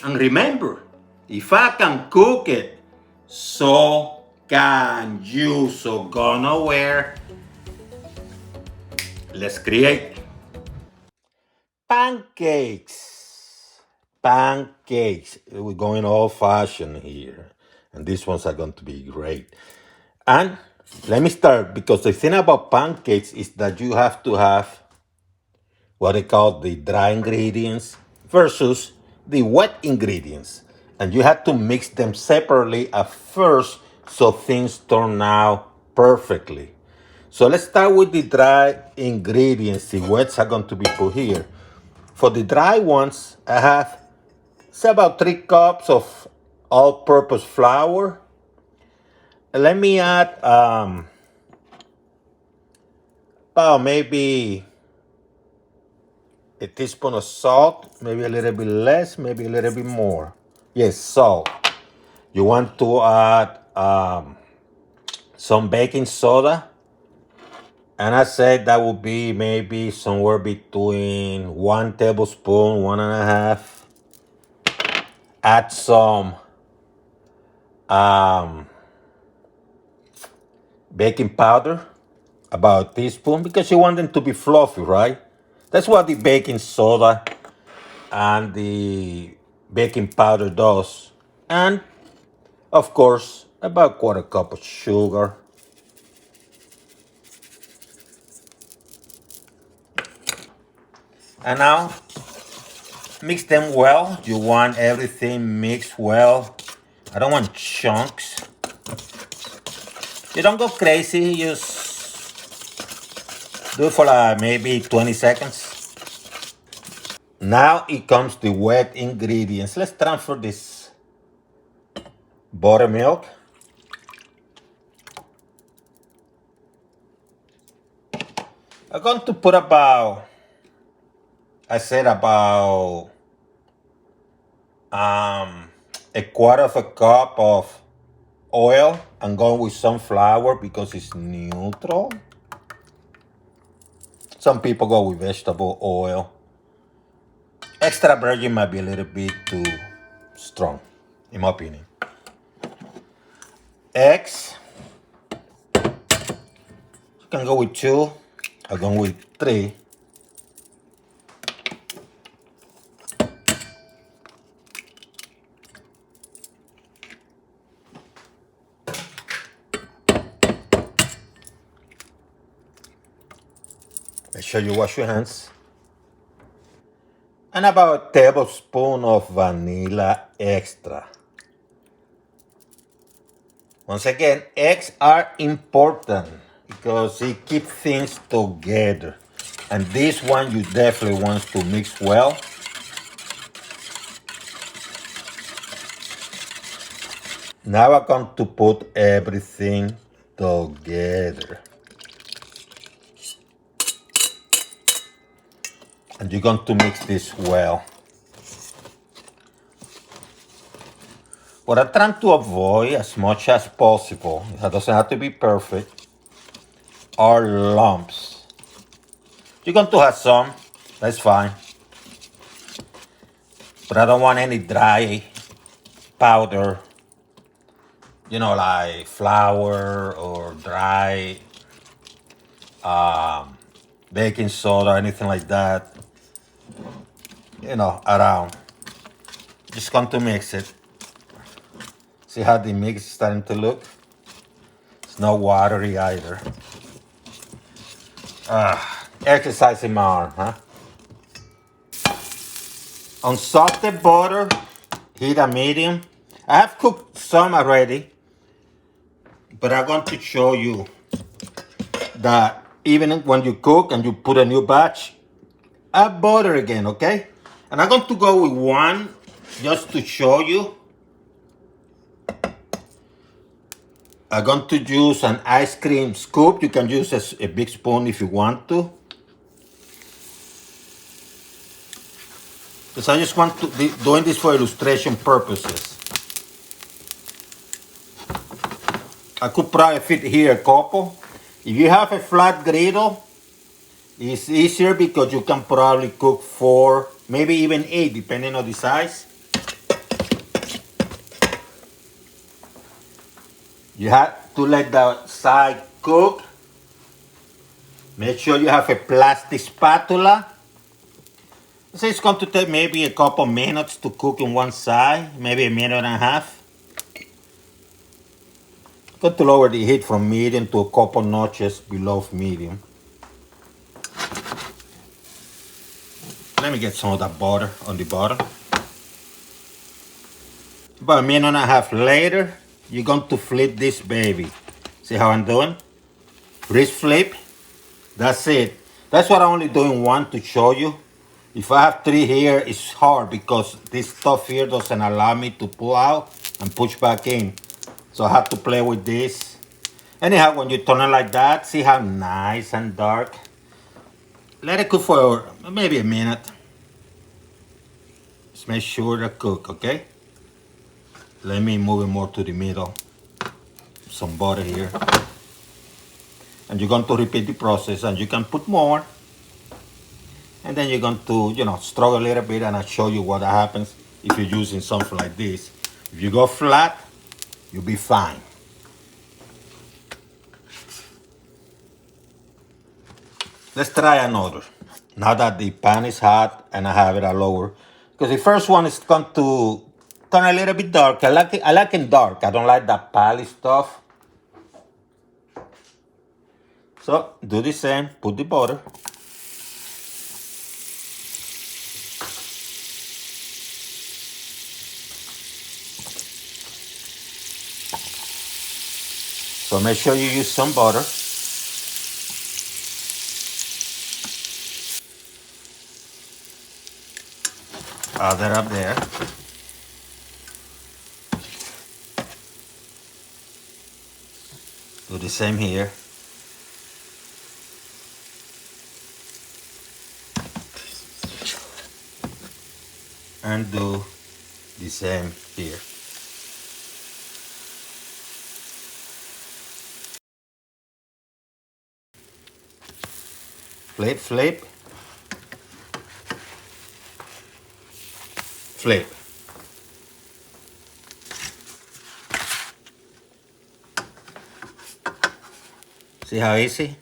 And remember, if I can cook it, so can you. So go nowhere. Let's create pancakes. Pancakes. We're going old fashioned here. And these ones are going to be great. And let me start, because the thing about pancakes is that you have to have what they call the dry ingredients versus the wet ingredients. And you have to mix them separately at first so things turn out perfectly. So let's start with the dry ingredients. The wets are going to be put here. For the dry ones, I have about 3 cups of all-purpose flour. Let me add about maybe a teaspoon of salt, maybe a little bit less, maybe a little bit more. Yes, salt. You want to add some baking soda. And I said that would be maybe somewhere between 1 tablespoon, 1.5. Add some baking powder, about a teaspoon, because you want them to be fluffy, right? That's what the baking soda and the baking powder does. And of course, about 1/4 cup of sugar. And now mix them well. You want everything mixed well. I don't want chunks. You don't go crazy, just do it for like maybe 20 seconds. Now it comes the wet ingredients. Let's transfer this buttermilk. I'm going to put about, I said about 1/4 cup of oil. I'm going with sunflower because it's neutral. Some people go with vegetable oil. Extra virgin might be a little bit too strong, in my opinion. Eggs. You can go with 2. I'm going with 3. Make sure you wash your hands. And about a tablespoon of vanilla extra. Once again, eggs are important because it keeps things together. And this one you definitely want to mix well. Now I'm going to put everything together. And you're going to mix this well. What I'm trying to avoid as much as possible, it doesn't have to be perfect, are lumps. You're going to have some, that's fine. But I don't want any dry powder, you know, like flour or dry baking soda or anything like that, you know, around. Just going to mix it. See how the mix is starting to look? It's not watery either. Exercise in my arm, huh? Unsalted butter, heat at medium. I have cooked some already, but I'm going to show you that even when you cook and you put a new batch, add butter again, okay? And I'm going to go with 1 just to show you. I'm going to use an ice cream scoop. You can use a big spoon if you want to. Because I just want to be doing this for illustration purposes. I could probably fit here a couple. If you have a flat griddle, it's easier because you can probably cook 4, maybe even 8, depending on the size. You have to let the side cook. Make sure you have a plastic spatula. So it's going to take maybe a couple minutes to cook in one side, maybe a minute and a half. Got to lower the heat from medium to a couple notches below medium. Let me get some of that butter on the bottom. About a minute and a half later, you're going to flip this baby. See how I'm doing? Wrist flip. That's it. That's what I'm only doing one to show you. If I have three here, it's hard because this stuff here doesn't allow me to pull out and push back in. So I have to play with this. Anyhow, when you turn it like that, see how nice and dark? Let it cook for maybe a minute. Just make sure to cook, okay? Let me move it more to the middle. Some butter here. And you're going to repeat the process, and you can put more. And then you're going to, struggle a little bit, and I'll show you what happens if you're using something like this. If you go flat, you'll be fine. Let's try another. Now that the pan is hot and I have it at lower. Because the first one is going to turn a little bit dark. I like it dark. I don't like that pale stuff. So do the same. Put the butter. So make sure you use some butter. Add that up there. Do the same here. And do the same here. Flip, flip. Flip. See how easy?